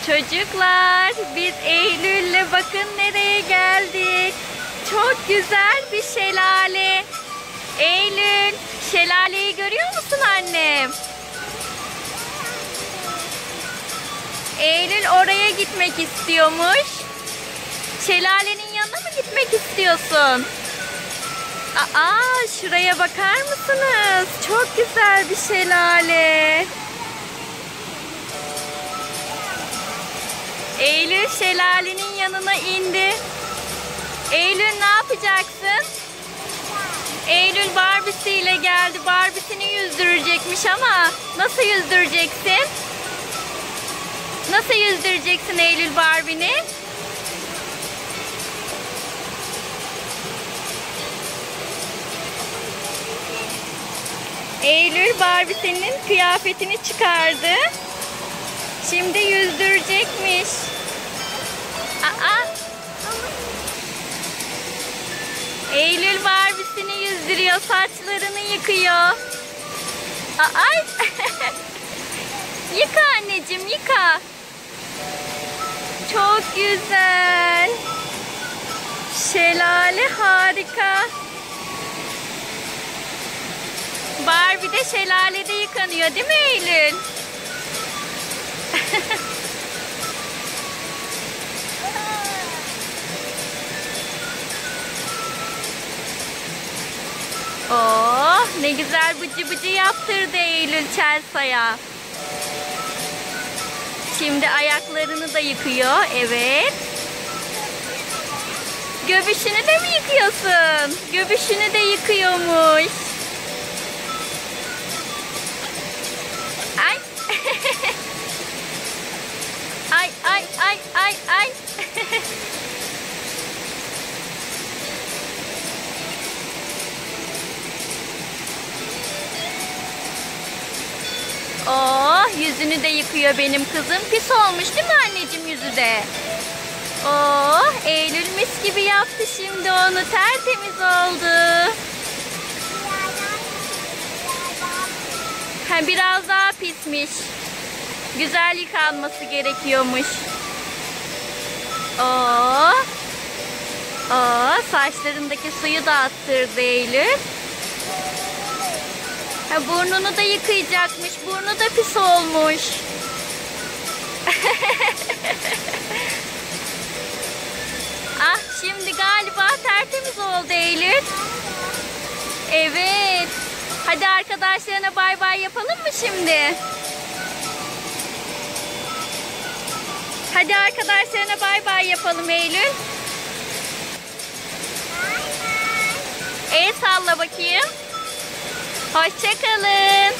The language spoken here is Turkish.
Çocuklar, biz Eylül'le bakın nereye geldik. Çok güzel bir şelale. Eylül, şelaleyi görüyor musun annem? Eylül oraya gitmek istiyormuş. Şelalenin yanına mı gitmek istiyorsun? Aa, şuraya bakar mısınız? Çok güzel bir şelale. Eylül şelalenin yanına indi. Eylül ne yapacaksın? Eylül Barbie'siyle geldi. Barbie'sini yüzdürecekmiş ama nasıl yüzdüreceksin? Nasıl yüzdüreceksin Eylül Barbie'ni? Eylül Barbie'sinin kıyafetini çıkardı. Şimdi yüzdürecekmiş. Aa! Eylül Barbie'sini yüzdürüyor. Saçlarını yıkıyor. Ay! Yıka anneciğim, yıka. Çok güzel. Şelale harika. Barbie de şelalede yıkanıyor değil mi Eylül? Oh, ne güzel bıcı bıcı yaptırdı Eylül Chelsea'ya. Şimdi ayaklarını da yıkıyor. Evet. Göbüşünü de mi yıkıyorsun? Göbüşünü de yıkıyormuş. Ay. Ay ay ay ay ay. Oh, yüzünü de yıkıyor benim kızım. Pis olmuş değil mi anneciğim yüzü de? Oh, Eylül mis gibi yaptı şimdi onu. Tertemiz oldu. Ha, biraz daha pismiş. Güzel yıkanması gerekiyormuş. Oh. Oh, saçlarındaki suyu da attırdı Eylül. Ha, burnunu da yıkayacakmış. Burnu da pis olmuş. Ah, şimdi galiba tertemiz oldu Eylül. Evet. Hadi arkadaşlarına bay bay yapalım mı şimdi? Hadi arkadaşlarına bay bay yapalım Eylül. El salla bakayım. Hoşça kalın.